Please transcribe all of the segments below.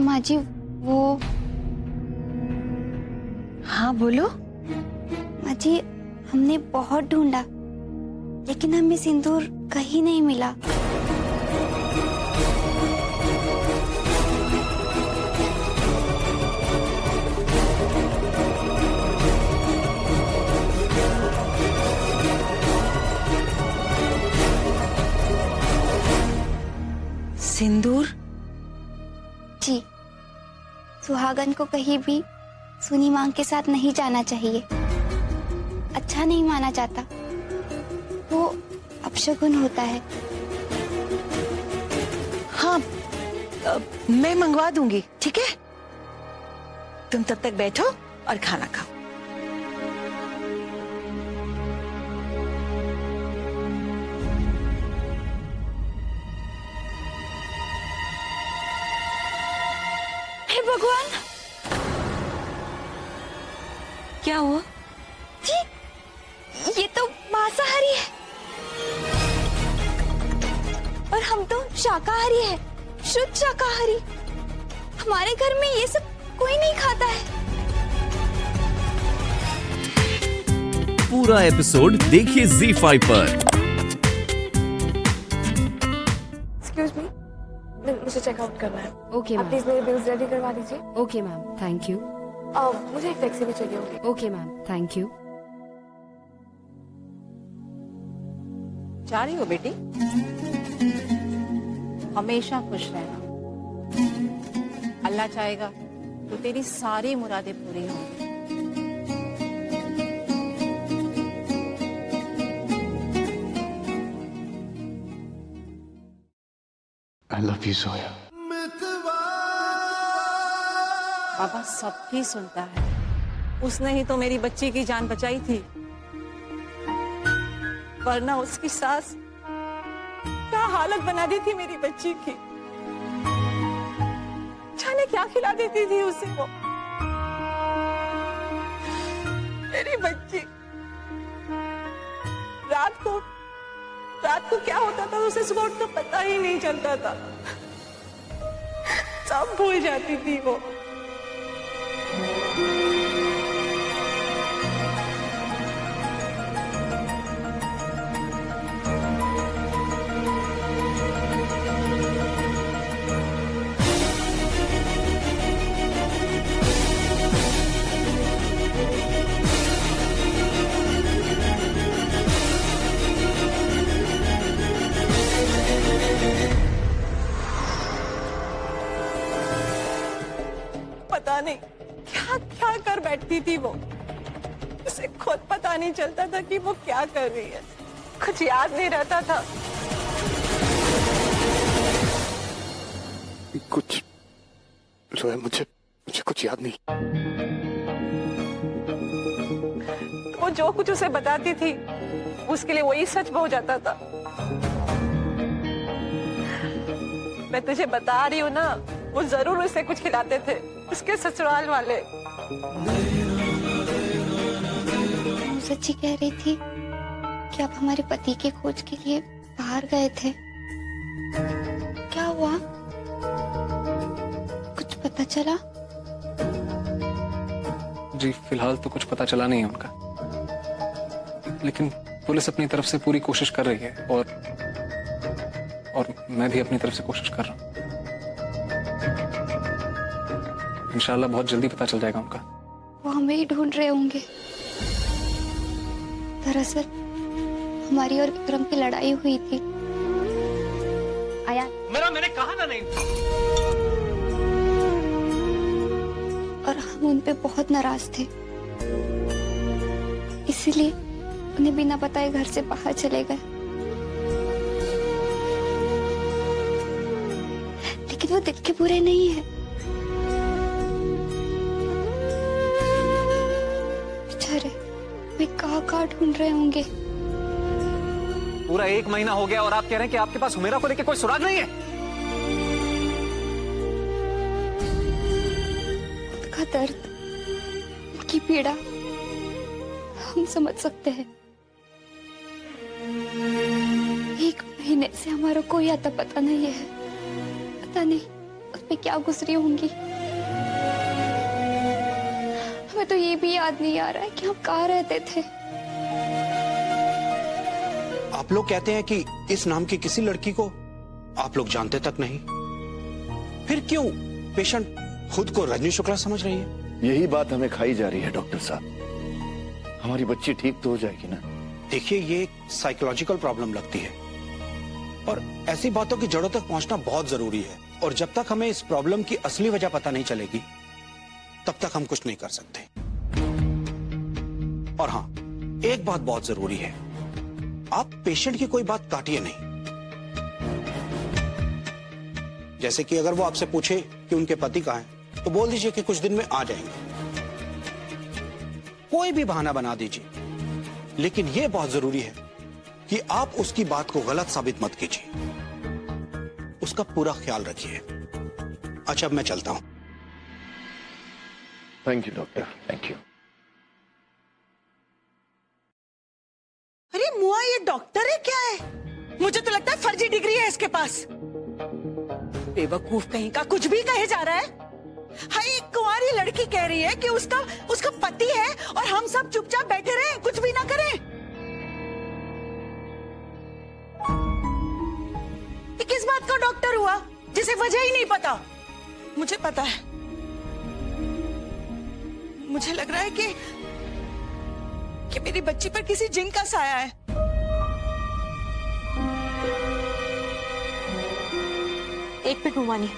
माँ जी वो। हाँ बोलो। माँ जी हमने बहुत ढूंढा लेकिन हमें सिंदूर कहीं नहीं मिला। सिंदूर? जी, सुहागन को कहीं भी सुनी मांग के साथ नहीं जाना चाहिए, अच्छा नहीं माना जाता, वो अपशगुन होता है। हाँ मैं मंगवा दूंगी, ठीक है? तुम तब तक बैठो और खाना खाओ। हे भगवान, क्या हुआ? जी ये तो मांसाहारी है और हम तो शाकाहारी है, शुद्ध शाकाहारी। हमारे घर में ये सब कोई नहीं खाता है। पूरा एपिसोड देखिए ZEE5 पर। एक्सक्यूज मी, मुझे चेकआउट करना है। ओके आप मैम। प्लीज मेरे बिल्स रेडी करवा दीजिए। Okay ma'am, thank you. मुझे एक टैक्सी भी चाहिए होगी। Okay ma'am, thank you. जा रही हो बेटी? हमेशा खुश रहना। अल्लाह चाहेगा तो तेरी सारी मुरादें पूरी होंगी। I love you, Zoya. बाबा सबकी सुनता है। उसने ही तो मेरी बच्ची की जान बचाई थी, वरना उसकी सास क्या हालत बना दी थी मेरी बच्ची की। जाने क्या खिला देती थी उसे वो। मेरी बच्ची रात को क्या होता था उसे सुबह उठ कर पता ही नहीं चलता था, सब भूल जाती थी वो। पता नहीं क्या क्या कर बैठती थी वो, उसे खुद पता नहीं चलता था कि वो क्या कर रही है, कुछ याद नहीं रहता था। कुछ जोया, मुझे कुछ याद नहीं। वो जो कुछ उसे बताती थी उसके लिए वही सच हो जाता था। मैं तुझे बता रही हूँ ना, वो जरूर उसे कुछ खिलाते थे, उसके ससुराल वाले। सच्ची कह रही थी कि आप हमारे पति के खोज के लिए बाहर गए थे। क्या हुआ, कुछ पता चला? जी फिलहाल तो कुछ पता चला नहीं है उनका, लेकिन पुलिस अपनी तरफ से पूरी कोशिश कर रही है और मैं भी अपनी तरफ से कोशिश कर रहा हूँ। इंशाल्लाह बहुत जल्दी पता चल जाएगा उनका। वो हमें ही ढूंढ रहे होंगे। दरअसल हमारी और विक्रम की लड़ाई हुई थी। आया मैंने कहा ना नहीं। और हम उन पे बहुत नाराज थे, इसीलिए उन्हें बिना बताए घर से बाहर चले गए। लेकिन वो दिल के बुरे नहीं है। बेचारे वे कहाँ ढूंढ रहे होंगे। पूरा 1 महीना हो गया और आप कह रहे हैं कि आपके पास हुमेरा को लेकर कोई सुराग नहीं है? उनका दर्द, उनकी पीड़ा हम समझ सकते हैं। 1 महीने से हमारा कोई आता पता नहीं है। पता नहीं पे क्या गुजरी होंगी। हमें तो ये भी याद नहीं आ रहा है कि हम कहाँ रहते थे। आप लोग कहते हैं कि इस नाम की किसी लड़की को आप लोग जानते तक नहीं, फिर क्यों पेशेंट खुद को रजनी शुक्ला समझ रही है? यही बात हमें खाई जा रही है डॉक्टर साहब। हमारी बच्ची ठीक तो हो जाएगी ना? देखिए, ये एक साइकोलॉजिकल प्रॉब्लम लगती है और ऐसी बातों की जड़ों तक पहुंचना बहुत जरूरी है। और जब तक हमें इस प्रॉब्लम की असली वजह पता नहीं चलेगी तब तक हम कुछ नहीं कर सकते। और हाँ, एक बात बहुत जरूरी है, आप पेशेंट की कोई बात काटिए नहीं। जैसे कि अगर वो आपसे पूछे कि उनके पति कहाँ हैं, तो बोल दीजिए कि कुछ दिन में आ जाएंगे। कोई भी बहाना बना दीजिए, लेकिन यह बहुत जरूरी है कि आप उसकी बात को गलत साबित मत कीजिए। उसका पूरा ख्याल रखिए। अच्छा, अब मैं चलता हूं। Thank you doctor, thank you. अरे मुआ, ये डॉक्टर है क्या है? मुझे तो लगता है फर्जी डिग्री है इसके पास। बेवकूफ कहीं का कुछ भी कहे जा रहा है। हाय, एक कुंवारी लड़की कह रही है कि उसका पति है और हम सब चुपचाप बैठे रहे, कुछ भी ना करें। ये किस बात का डॉक्टर हुआ जिसे वजह ही नहीं पता? मुझे पता है। मुझे लग रहा है कि मेरी बच्ची पर किसी जिन का साया है। एक मिनट मुमानी,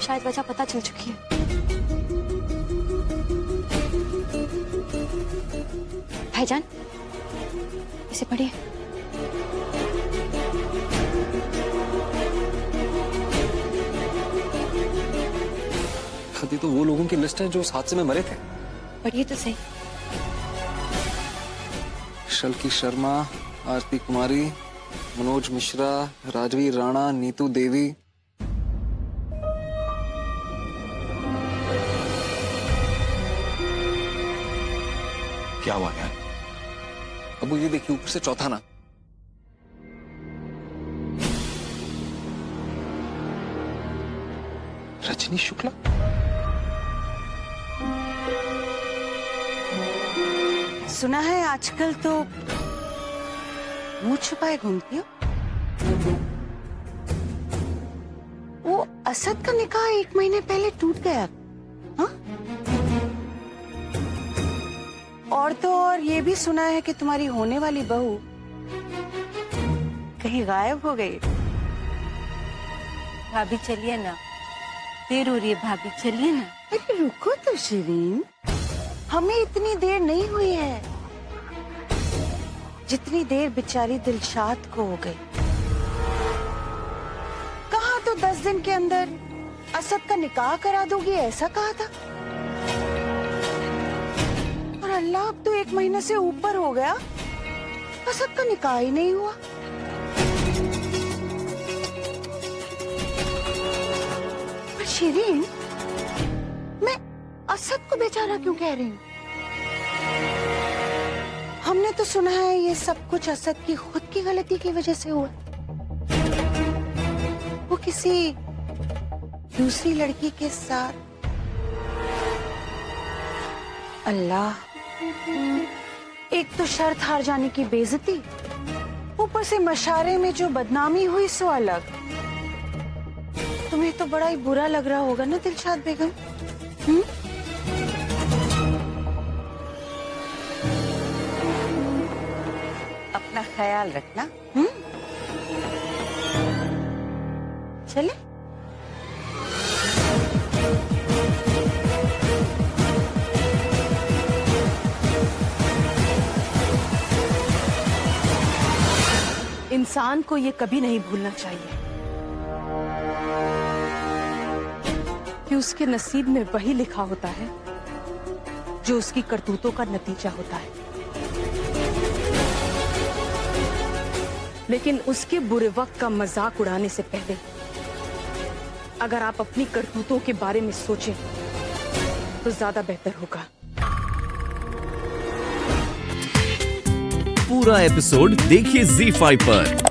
शायद वजह पता चल चुकी है। भाईजान, इसे पढ़िए। ये तो वो लोगों की लिस्ट है जो उस हादसे में मरे थे। पढ़िए तो सही। शल्की शर्मा, आरती कुमारी, मनोज मिश्रा, राजवी राणा, नीतू देवी। क्या हुआ यार? अब ये देखिए, ऊपर से चौथा ना। रजनी शुक्ला। सुना है आजकल तो मुंह छुपाए घूमती हो। वो असद का निकाह 1 महीने पहले टूट गया, हाँ? और तो और ये भी सुना है कि तुम्हारी होने वाली बहू कहीं गायब हो गई। भाभी चलिए ना, देर हो रही है। भाभी चलिए ना। अरे रुको तो शिरीन, हमें इतनी देर नहीं हुई है जितनी देर बेचारी दिलशाद को हो गई। कहा तो 10 दिन के अंदर असद का निकाह करा दोगी, ऐसा कहा था। और अल्लाह, अब तो 1 महीने से ऊपर हो गया, असद का निकाह ही नहीं हुआ। पर शिरीन, मैं असद को बेचारा क्यों कह रही हूँ? हमने तो सुना है ये सब कुछ असद की खुद की गलती की वजह से हुआ। वो किसी दूसरी लड़की के साथ। अल्लाह, एक तो शर्त हार जाने की बेइज्जती, ऊपर से मशारे में जो बदनामी हुई सो अलग। तुम्हें तो बड़ा ही बुरा लग रहा होगा ना दिलशाद बेगम? अपना ख्याल रखना। चले। इंसान को ये कभी नहीं भूलना चाहिए कि उसके नसीब में वही लिखा होता है जो उसकी करतूतों का नतीजा होता है। लेकिन उसके बुरे वक्त का मजाक उड़ाने से पहले अगर आप अपनी करतूतों के बारे में सोचें तो ज्यादा बेहतर होगा। पूरा एपिसोड देखिए ZEE5 पर।